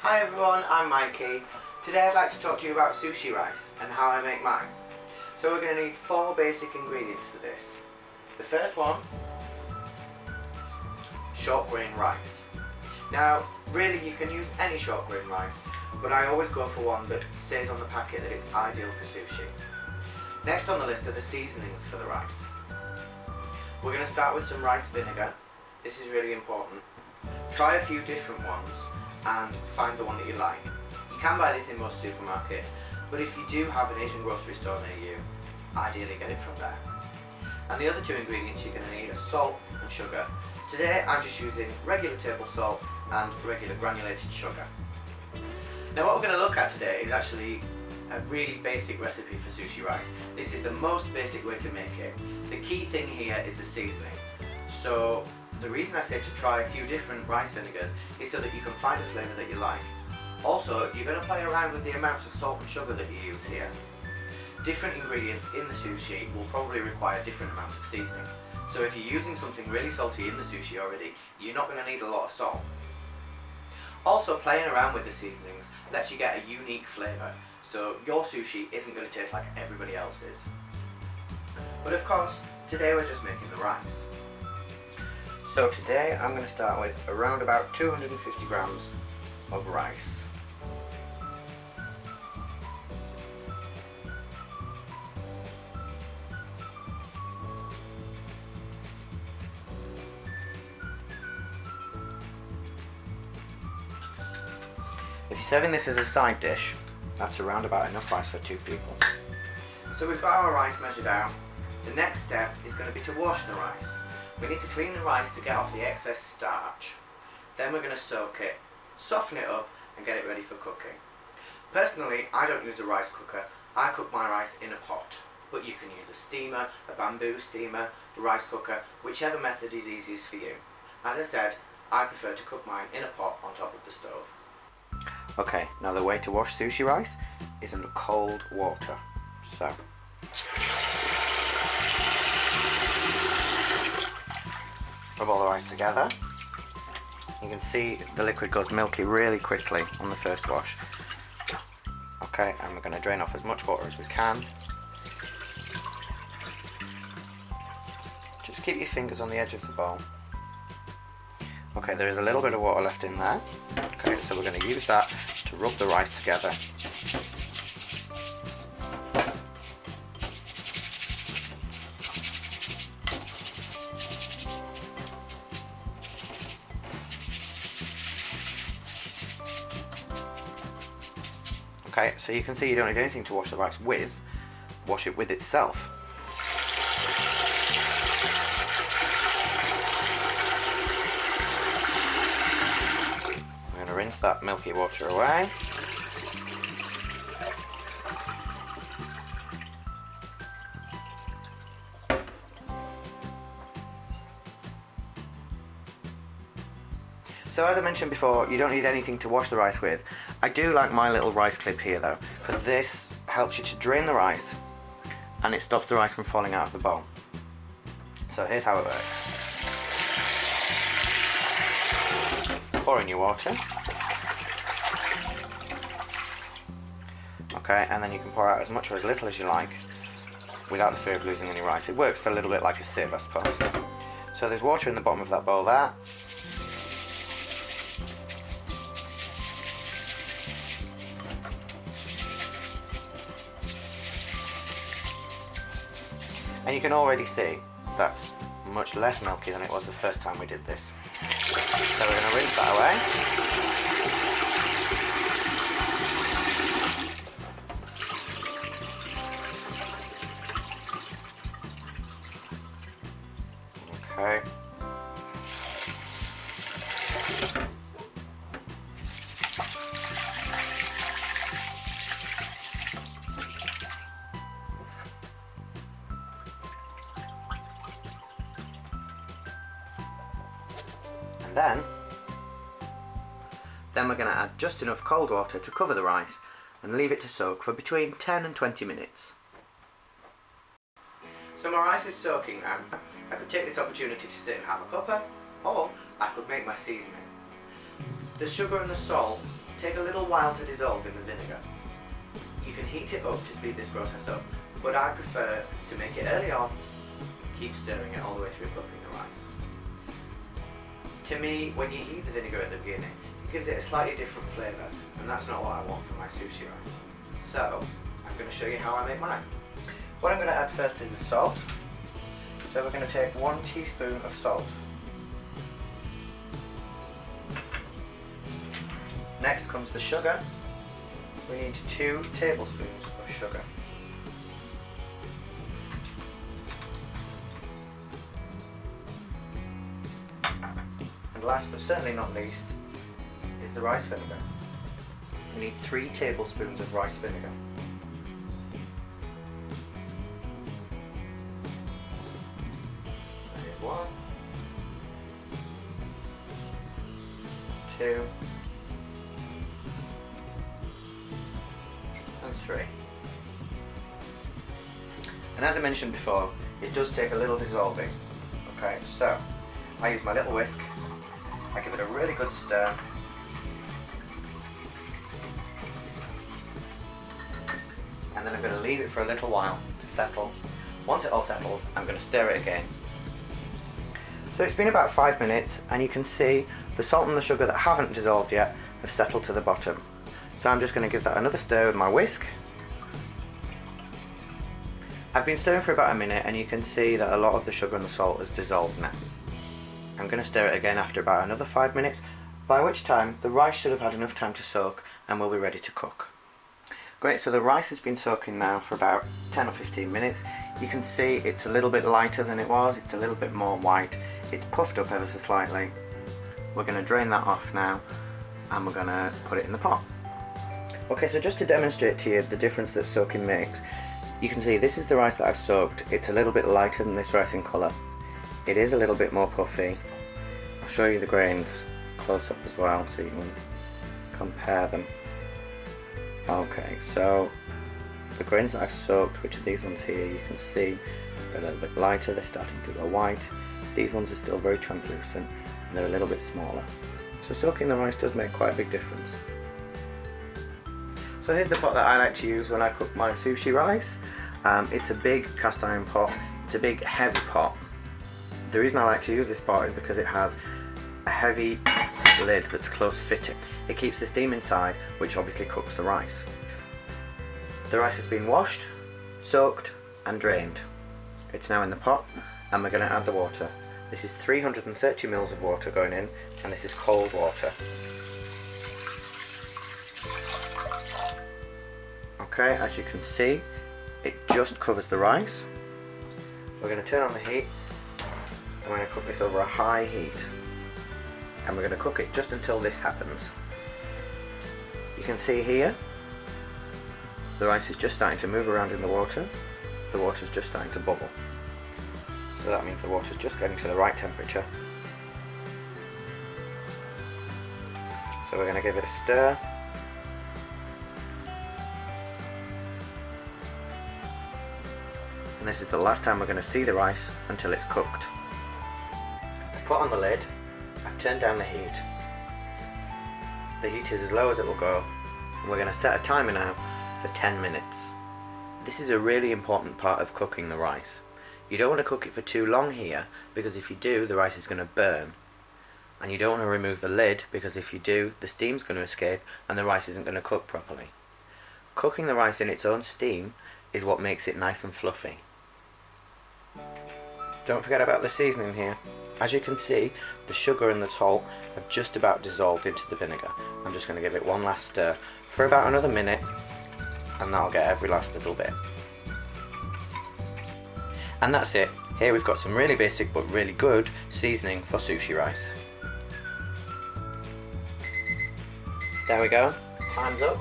Hi everyone, I'm Mikey. Today I'd like to talk to you about sushi rice and how I make mine. So we're going to need 4 basic ingredients for this. The first one, short grain rice. Now really you can use any short grain rice, but I always go for one that says on the packet that it's ideal for sushi. Next on the list are the seasonings for the rice. We're going to start with some rice vinegar. This is really important. Try a few different ones and find the one that you like. You can buy this in most supermarkets, but if you do have an Asian grocery store near you, ideally get it from there. And the other 2 ingredients you're going to need are salt and sugar. Today I'm just using regular table salt and regular granulated sugar. Now what we're going to look at today is actually a really basic recipe for sushi rice. This is the most basic way to make it. The key thing here is the seasoning. So the reason I say to try a few different rice vinegars is so that you can find a flavour that you like. Also, you're going to play around with the amounts of salt and sugar that you use here. Different ingredients in the sushi will probably require different amounts of seasoning. So if you're using something really salty in the sushi already, you're not going to need a lot of salt. Also, playing around with the seasonings lets you get a unique flavour, so your sushi isn't going to taste like everybody else's. But of course, today we're just making the rice. So today I'm going to start with around about 250 grams of rice. If you're serving this as a side dish, that's around about enough rice for 2 people. So we've got our rice measured out. The next step is going to be to wash the rice. We need to clean the rice to get off the excess starch. Then we're going to soak it, soften it up and get it ready for cooking. Personally, I don't use a rice cooker. I cook my rice in a pot. But you can use a steamer, a bamboo steamer, a rice cooker, whichever method is easiest for you. As I said, I prefer to cook mine in a pot on top of the stove. Okay, now the way to wash sushi rice is under cold water. So, rub all the rice together. You can see the liquid goes milky really quickly on the first wash. Okay, and we're going to drain off as much water as we can. Just keep your fingers on the edge of the bowl. Okay, there is a little bit of water left in there. Okay, so we're going to use that to rub the rice together. Okay, so you can see you don't need anything to wash the rice with. Wash it with itself. Rinse that milky water away. So as I mentioned before, you don't need anything to wash the rice with. I do like my little rice clip here though, because this helps you to drain the rice and it stops the rice from falling out of the bowl. So here's how it works. Pour in your water. Okay, and then you can pour out as much or as little as you like without the fear of losing any rice. It works a little bit like a sieve, I suppose. So there's water in the bottom of that bowl there. And you can already see that's much less milky than it was the first time we did this. So we're going to rinse that away. Okay. And then we're going to add just enough cold water to cover the rice and leave it to soak for between 10 and 20 minutes. So my rice is soaking now. I could take this opportunity to sit and have a cuppa, or I could make my seasoning. The sugar and the salt take a little while to dissolve in the vinegar. You can heat it up to speed this process up, but I prefer to make it early on, keep stirring it all the way through cooking the rice. To me, when you heat the vinegar at the beginning, it gives it a slightly different flavour, and that's not what I want for my sushi rice. So, I'm going to show you how I make mine. What I'm going to add first is the salt. So we're going to take 1 teaspoon of salt. Next comes the sugar. We need 2 tablespoons of sugar. And last but certainly not least is the rice vinegar. We need 3 tablespoons of rice vinegar. That is 1, 2, and 3. And as I mentioned before, it does take a little dissolving. Okay, so I use my little whisk, I give it a really good stir, and then I'm going to leave it for a little while to settle. Once it all settles, I'm going to stir it again. So it's been about 5 minutes, and you can see the salt and the sugar that haven't dissolved yet have settled to the bottom. So I'm just going to give that another stir with my whisk. I've been stirring for about a minute, and you can see that a lot of the sugar and the salt has dissolved now. I'm going to stir it again after about another 5 minutes, by which time the rice should have had enough time to soak and will be ready to cook. Great, so the rice has been soaking now for about 10 or 15 minutes. You can see it's a little bit lighter than it was, it's a little bit more white, it's puffed up ever so slightly. We're going to drain that off now, and we're going to put it in the pot. Okay, so just to demonstrate to you the difference that soaking makes, you can see this is the rice that I've soaked. It's a little bit lighter than this rice in colour. It is a little bit more puffy. I'll show you the grains close up as well so you can compare them. Okay, so the grains that I've soaked, which are these ones here, you can see are a little bit lighter, they're starting to go white. These ones are still very translucent and they're a little bit smaller. So soaking the rice does make quite a big difference. So here's the pot that I like to use when I cook my sushi rice. It's a big cast iron pot, it's a big heavy pot. The reason I like to use this pot is because it has a heavy lid that's close fitting. It keeps the steam inside, which obviously cooks the rice. The rice has been washed, soaked and drained. It's now in the pot, and we're going to add the water. This is 330 ml of water going in, and this is cold water. Okay, as you can see, it just covers the rice. We're going to turn on the heat, and we're going to cook this over a high heat. And we're going to cook it just until this happens. You can see here, the rice is just starting to move around in the water. The water's just starting to bubble. So that means the water's just getting to the right temperature. So we're going to give it a stir. And this is the last time we're going to see the rice until it's cooked. I've put on the lid, I've turned down the heat. The heat is as low as it will go, and we're going to set a timer now for 10 minutes. This is a really important part of cooking the rice. You don't want to cook it for too long here, because if you do, the rice is going to burn. And you don't want to remove the lid, because if you do, the steam's going to escape and the rice isn't going to cook properly. Cooking the rice in its own steam is what makes it nice and fluffy. Don't forget about the seasoning here. As you can see, the sugar and the salt have just about dissolved into the vinegar. I'm just going to give it one last stir for about another minute, and that'll get every last little bit. And that's it. Here we've got some really basic but really good seasoning for sushi rice. There we go, time's up.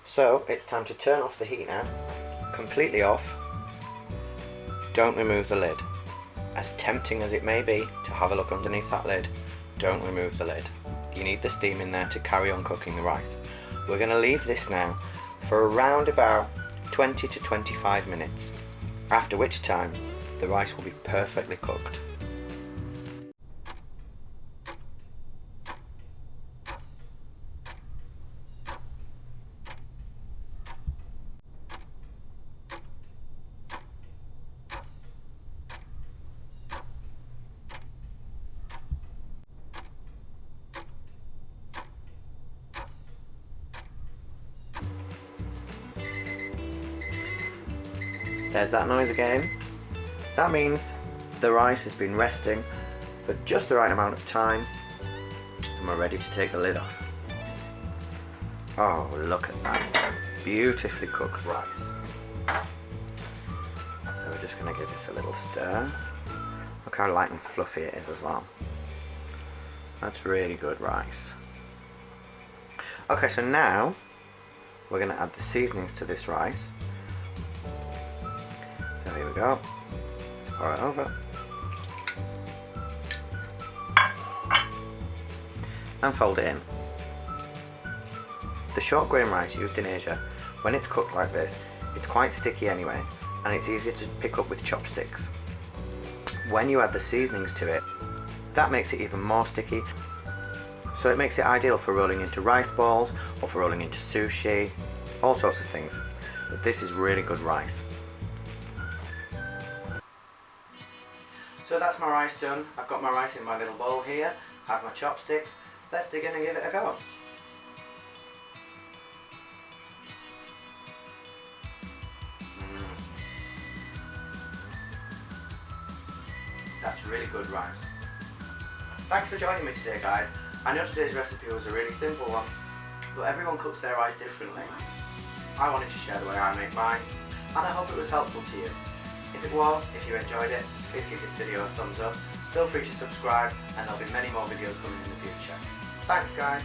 So it's time to turn off the heat now, completely off. Don't remove the lid. As tempting as it may be to have a look underneath that lid, don't remove the lid. You need the steam in there to carry on cooking the rice. We're going to leave this now for around about 20 to 25 minutes, after which time the rice will be perfectly cooked. There's that noise again. That means the rice has been resting for just the right amount of time and we're ready to take the lid off. Oh, look at that. Beautifully cooked rice. So we're just going to give this a little stir. Look how light and fluffy it is as well. That's really good rice. Okay, so now we're going to add the seasonings to this rice. So here we go. Just pour it over. And fold it in. The short grain rice used in Asia, when it's cooked like this, it's quite sticky anyway, and it's easy to pick up with chopsticks. When you add the seasonings to it, that makes it even more sticky, so it makes it ideal for rolling into rice balls or for rolling into sushi, all sorts of things. But this is really good rice. So that's my rice done. I've got my rice in my little bowl here, I have my chopsticks. Let's dig in and give it a go. That's really good rice. Thanks for joining me today, guys. I know today's recipe was a really simple one, but everyone cooks their rice differently. I wanted to share the way I make mine, and I hope it was helpful to you. If it was, if you enjoyed it, please give this video a thumbs up. Feel free to subscribe, and there'll be many more videos coming in the future. Thanks, guys.